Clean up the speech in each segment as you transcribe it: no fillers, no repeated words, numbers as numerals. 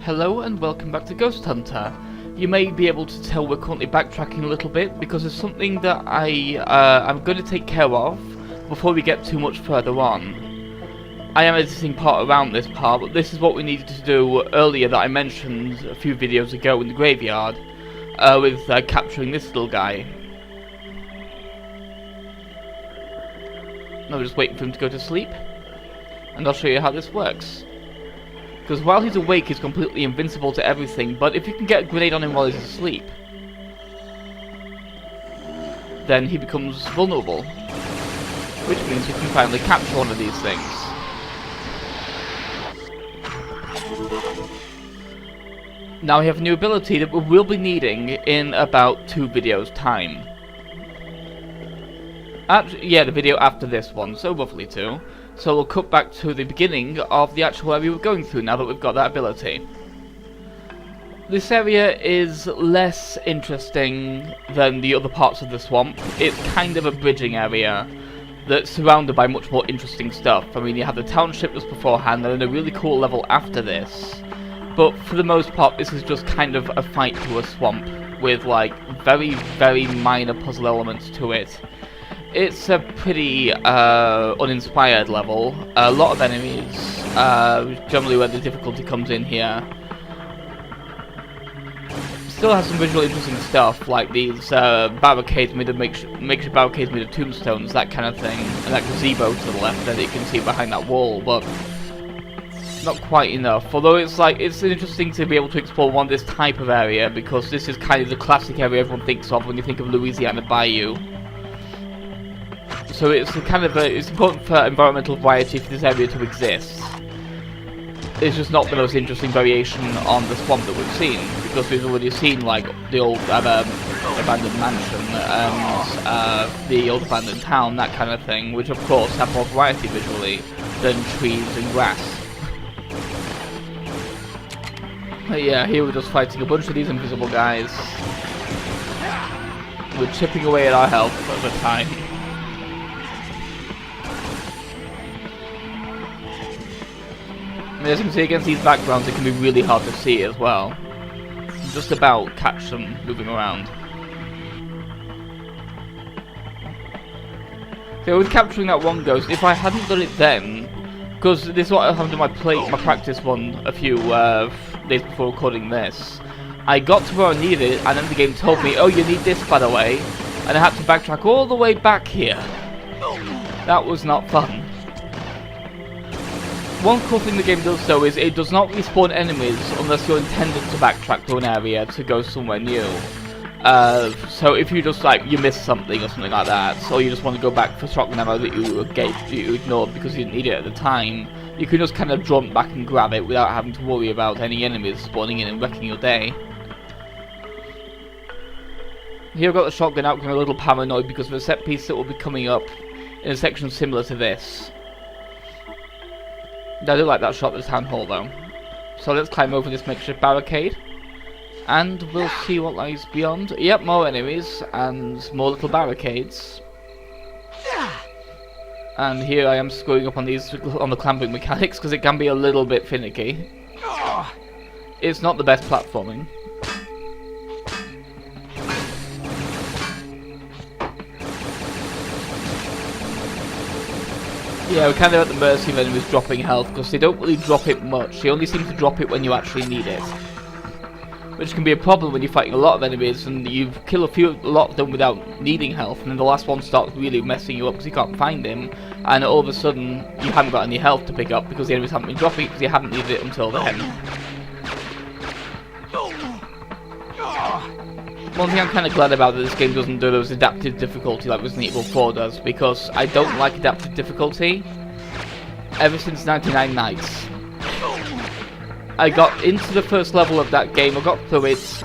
Hello and welcome back to Ghosthunter. You may be able to tell we're currently backtracking a little bit because there's something that I'm going to take care of before we get too much further on. I am editing part around this part, but this is what we needed to do earlier that I mentioned a few videos ago in the graveyard with capturing this little guy. Now we're just waiting for him to go to sleep, and I'll show you how this works. Because while he's awake, he's completely invincible to everything, but if you can get a grenade on him while he's asleep, then he becomes vulnerable. Which means we can finally capture one of these things. Now we have a new ability that we will be needing in about 2 videos' time. Actually, yeah, the video after this one, so roughly 2. So we'll cut back to the beginning of the actual area we're going through now that we've got that ability. This area is less interesting than the other parts of the swamp. It's kind of a bridging area that's surrounded by much more interesting stuff. I mean, you have the township just beforehand and then a really cool level after this. But for the most part, this is just kind of a fight to a swamp with like very, very minor puzzle elements to it. It's a pretty uninspired level. A lot of enemies, generally where the difficulty comes in here. Still has some visually interesting stuff, like these barricades made of makeshift barricades made of tombstones, that kind of thing, and that gazebo to the left that you can see behind that wall, but not quite enough. Although it's interesting to be able to explore one of this type of area, because this is kind of the classic area everyone thinks of when you think of Louisiana Bayou. So it's it's important for environmental variety for this area to exist. It's just not the most interesting variation on the swamp that we've seen, because we've already seen like the old abandoned mansion and the old abandoned town, that kind of thing, which of course have more variety visually than trees and grass. But yeah, here we're just fighting a bunch of these invisible guys. We're chipping away at our health at the time. As you can see against these backgrounds, it can be really hard to see as well. Just about catch them moving around. So with capturing that one ghost, if I hadn't done it then, because this is what I happened to my practice one a few days before recording this, I got to where I needed it, and then the game told me, oh, you need this by the way, and I had to backtrack all the way back here. That was not fun. One cool thing the game does though is it does not respawn enemies unless you're intended to backtrack to an area to go somewhere new. So if you just you miss something or something like that, or you just want to go back for shotgun ammo that you ignored because you didn't need it at the time, you can just kind of jump back and grab it without having to worry about any enemies spawning in and wrecking your day. Here I've got the shotgun out, getting a little paranoid because of a set piece that will be coming up in a section similar to this. I do like that shot at the town hall though. So let's climb over this makeshift barricade, and we'll see what lies beyond. Yep, more enemies and more little barricades. And here I am screwing up on the clambering mechanics because it can be a little bit finicky. It's not the best platforming. Yeah, we're kind of at the mercy of enemies dropping health, because they don't really drop it much. They only seem to drop it when you actually need it. Which can be a problem when you're fighting a lot of enemies and you kill a lot of them without needing health, and then the last one starts really messing you up because you can't find him, and all of a sudden you haven't got any health to pick up because the enemies haven't been dropping it because you haven't needed it until then. One thing I'm kind of glad about that this game doesn't do those adaptive difficulty like Resident Evil 4 does, because I don't like adaptive difficulty ever since 99 Nights. I got into the first level of that game, I got through it,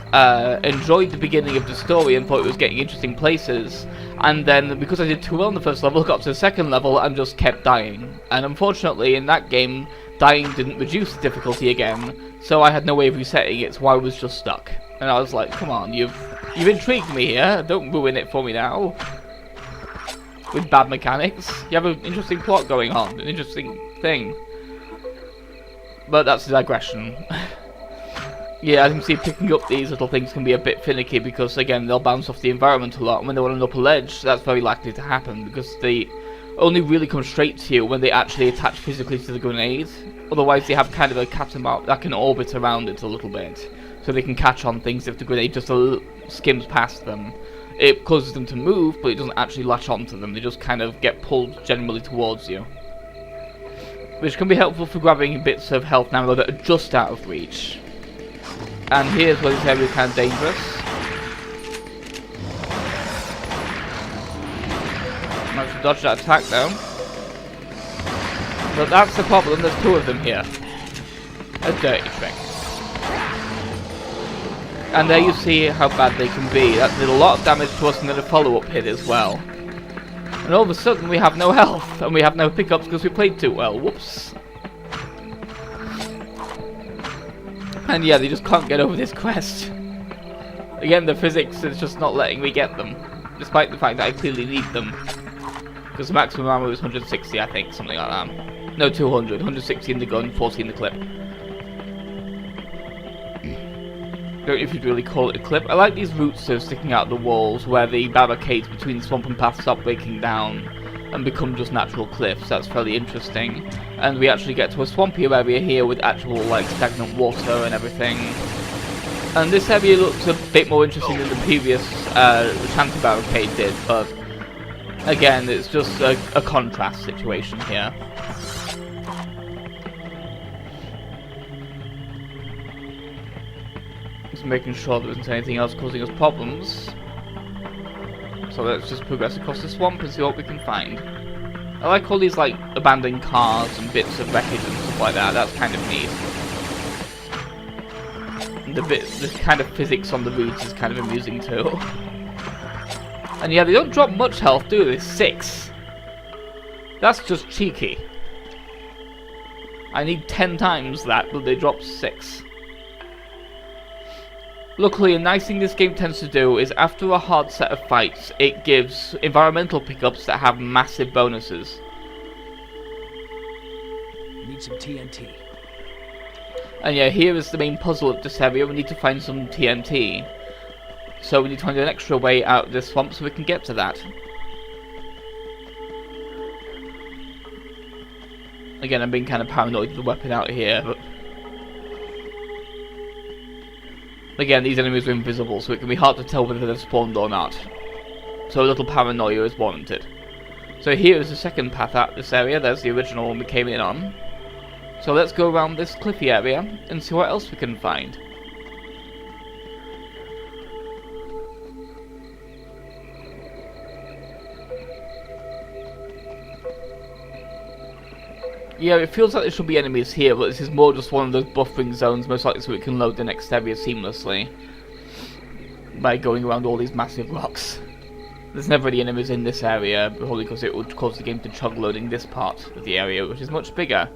enjoyed the beginning of the story and thought it was getting interesting places, and then because I did too well in the first level, got to the second level and just kept dying. And unfortunately in that game, dying didn't reduce the difficulty again, so I had no way of resetting it, so I was just stuck. And I was like, come on, you've intrigued me here, don't ruin it for me now. With bad mechanics. You have an interesting plot going on, an interesting thing. But that's a digression. Yeah, as you can see, picking up these little things can be a bit finicky because, again, they'll bounce off the environment a lot, and when they're on an upper ledge, that's very likely to happen because they only really come straight to you when they actually attach physically to the grenade. Otherwise, they have kind of a cat and mouse that can orbit around it a little bit, so they can catch on things if the grenade just skims past them. It causes them to move, but it doesn't actually latch onto them. They just kind of get pulled generally towards you, which can be helpful for grabbing bits of health now that are just out of reach. And here's where this area is kind of dangerous. Managed to dodge that attack though. But that's the problem, there's two of them here. A dirty trick. And there you see how bad they can be. That did a lot of damage to us and then a follow-up hit as well. And all of a sudden we have no health, and we have no pickups because we played too well. Whoops. And yeah, they just can't get over this quest. Again, the physics is just not letting me get them, despite the fact that I clearly need them. Because the maximum ammo is 160, I think, something like that. No, 200. 160 in the gun, 40 in the clip. Don't know if you'd really call it a clip. I like these roots that are sticking out the walls, where the barricades between the swamp and path stop breaking down and become just natural cliffs. That's fairly interesting. And we actually get to a swampier area here with actual like stagnant water and everything. And this area looks a bit more interesting than the previous shanty barricade did, but again, it's just a contrast situation here. Just making sure there isn't anything else causing us problems. So let's just progress across the swamp and see what we can find. I like all these like abandoned cars and bits of wreckage and stuff like that. That's kind of neat. And the kind of physics on the routes is kind of amusing too. And yeah, they don't drop much health, do they? 6. That's just cheeky. I need 10 times that, but they drop 6. Luckily, a nice thing this game tends to do is after a hard set of fights, it gives environmental pickups that have massive bonuses. Need some TNT. And yeah, here is the main puzzle of this area. We need to find some TNT. So we need to find an extra way out of this swamp so we can get to that. Again, I'm being kind of paranoid with the weapon out here, but again, these enemies are invisible, so it can be hard to tell whether they've spawned or not. So a little paranoia is warranted. So here is the second path out this area. There's the original one we came in on. So let's go around this cliffy area and see what else we can find. Yeah, it feels like there should be enemies here, but this is more just one of those buffering zones, most likely so it can load the next area seamlessly by going around all these massive rocks. There's never any enemies in this area, probably because it would cause the game to chug loading this part of the area, which is much bigger.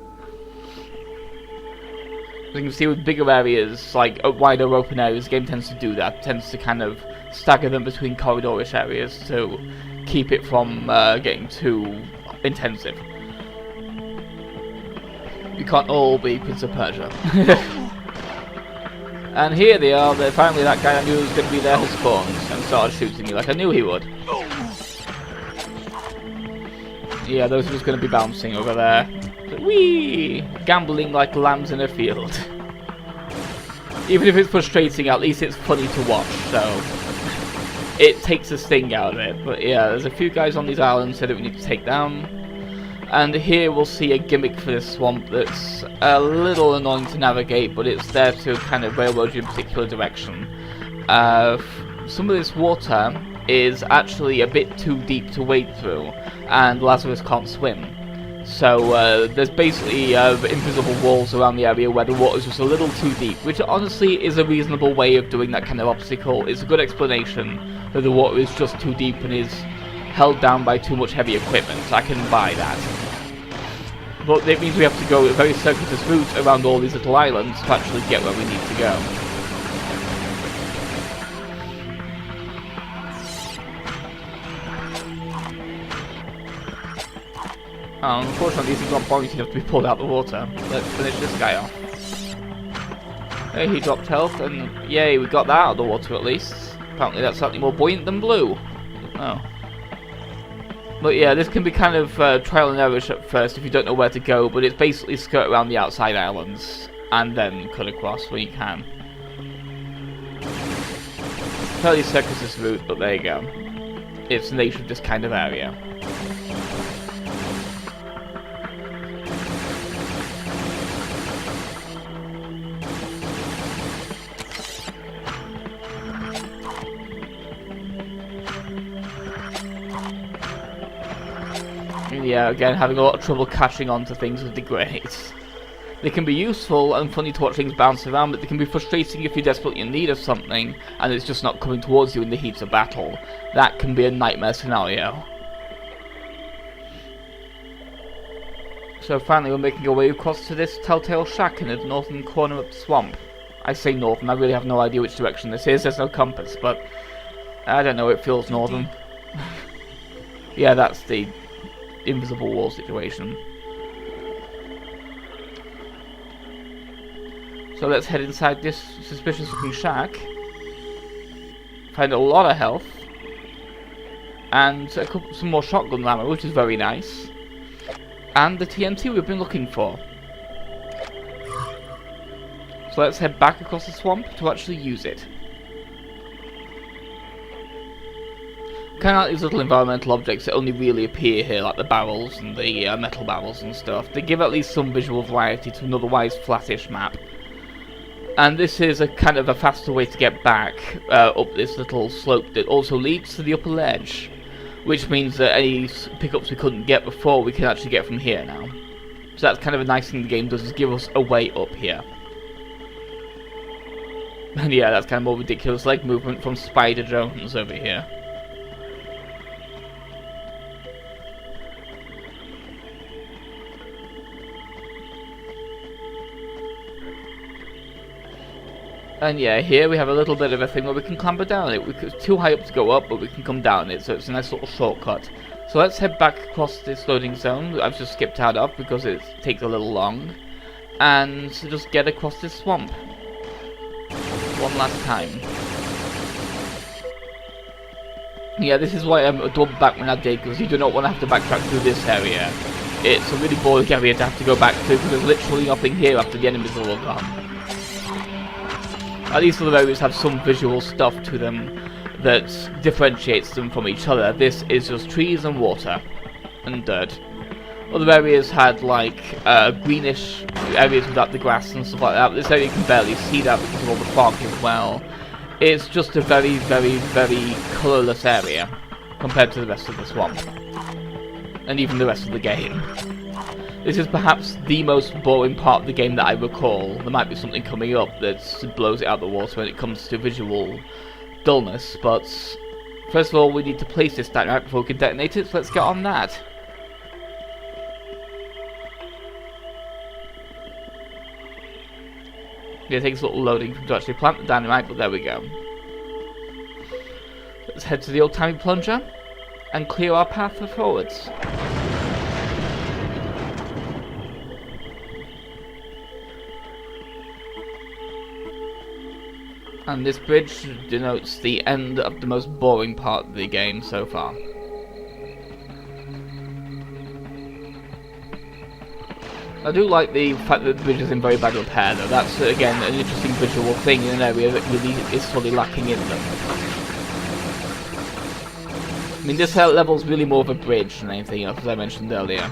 As you can see with bigger areas, like wider open areas, the game tends to do that. It tends to kind of stagger them between corridorish areas to keep it from getting too intensive. You can't all be Prince of Persia. And here they are. Finally, that guy I knew was going to be there has spawned and started shooting me like I knew he would. Yeah, those are just going to be bouncing over there. Whee! Gambling like lambs in a field. Even if it's frustrating, at least it's funny to watch, so it takes the sting out of it. But yeah, there's a few guys on these islands that we need to take down. And here we'll see a gimmick for this swamp that's a little annoying to navigate, but it's there to kind of railroad you in a particular direction. Some of this water is actually a bit too deep to wade through, and Lazarus can't swim. So there's basically invisible walls around the area where the water's just a little too deep, which honestly is a reasonable way of doing that kind of obstacle. It's a good explanation that the water is just too deep and is held down by too much heavy equipment. I can buy that. But it means we have to go a very circuitous route around all these little islands to actually get where we need to go. Unfortunately, these things aren't buoyant enough to be pulled out of the water. Let's finish this guy off. Hey, he dropped health, and yay, we got that out of the water at least. Apparently that's slightly more buoyant than blue. Oh. But yeah, this can be kind of trial and error at first if you don't know where to go, but it's basically skirt around the outside islands, and then cut across when you can. Fairly circuitous route, but there you go. It's the nature of this kind of area. Yeah, again, having a lot of trouble catching on to things with the grades. They can be useful and funny to watch things bounce around, but they can be frustrating if you're desperately in need of something and it's just not coming towards you in the heat of battle. That can be a nightmare scenario. So finally we're making our way across to this telltale shack in the northern corner of the swamp. I say northern, I really have no idea which direction this is, there's no compass, but I don't know, it feels northern. Yeah, that's the invisible wall situation. So let's head inside this suspicious looking shack. Find a lot of health. And some more shotgun ammo, which is very nice. And the TNT we've been looking for. So let's head back across the swamp to actually use it. Kind of like these little environmental objects that only really appear here, like the barrels and the metal barrels and stuff. They give at least some visual variety to an otherwise flattish map. And this is a kind of a faster way to get back up this little slope that also leads to the upper ledge. Which means that any pickups we couldn't get before, we can actually get from here now. So that's kind of a nice thing the game does, is give us a way up here. And yeah, that's kind of more ridiculous leg movement from Spider Jones over here. And yeah, here we have a little bit of a thing where we can clamber down it. It's too high up to go up, but we can come down it, so it's a nice little shortcut. So let's head back across this loading zone that I've just skipped out of because it takes a little long. And just get across this swamp. One last time. Yeah, this is why I'm a double back when I did, because you do not want to have to backtrack through this area. It's a really boring area to have to go back to, because there's literally nothing here after the enemies are all gone. At least other areas have some visual stuff to them that differentiates them from each other. This is just trees and water and dirt. Other areas had like greenish areas without the grass and stuff like that. This area you can barely see that because of all the fog as well. It's just a very, very, very colourless area compared to the rest of the swamp. And even the rest of the game. This is perhaps the most boring part of the game that I recall. There might be something coming up that blows it out of the water when it comes to visual dullness, but first of all we need to place this dynamite before we can detonate it, so let's get on that. Yeah, it takes a little loading to actually plant the dynamite, but there we go. Let's head to the old-timey plunger and clear our path forwards. And this bridge denotes the end of the most boring part of the game so far. I do like the fact that the bridge is in very bad repair though. That's again an interesting visual thing in an area that really is fully lacking in them. I mean, this level's really more of a bridge than anything else, as I mentioned earlier.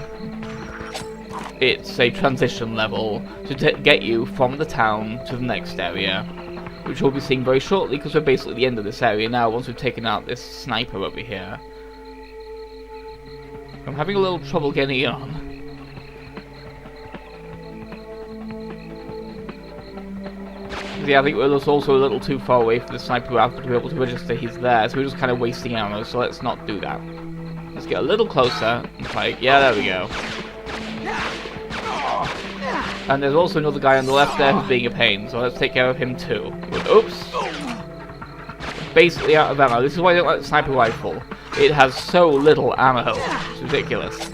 It's a transition level to get you from the town to the next area, which we'll be seeing very shortly because we're basically at the end of this area now once we've taken out this sniper over here. I'm having a little trouble getting on. Yeah, I think we're just also a little too far away from the sniper to be able to register he's there, so we're just kind of wasting ammo, so let's not do that. Let's get a little closer and fight. Yeah, there we go. And there's also another guy on the left there who's being a pain, so let's take care of him too. Oops! Basically out of ammo. This is why I don't like the sniper rifle. It has so little ammo. It's ridiculous.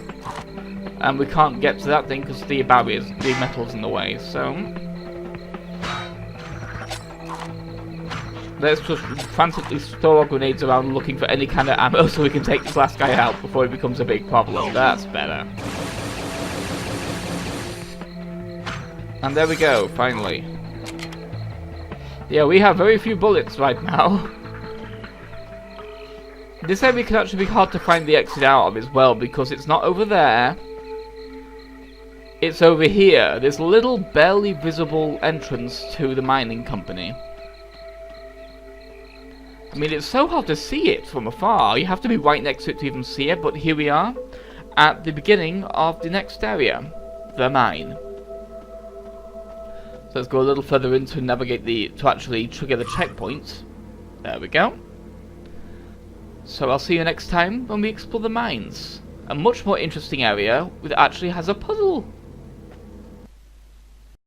And we can't get to that thing because the barriers, the metal's in the way, so... Let's just frantically throw our grenades around looking for any kind of ammo so we can take this last guy out before he becomes a big problem. That's better. And there we go, finally. Yeah, we have very few bullets right now. This area can actually be hard to find the exit out of as well, because it's not over there. It's over here. This little barely visible entrance to the mining company. I mean, it's so hard to see it from afar. You have to be right next to it to even see it, but here we are at the beginning of the next area, the mine. So let's go a little further in to navigate to actually trigger the checkpoint. There we go. So I'll see you next time when we explore the mines. A much more interesting area that actually has a puzzle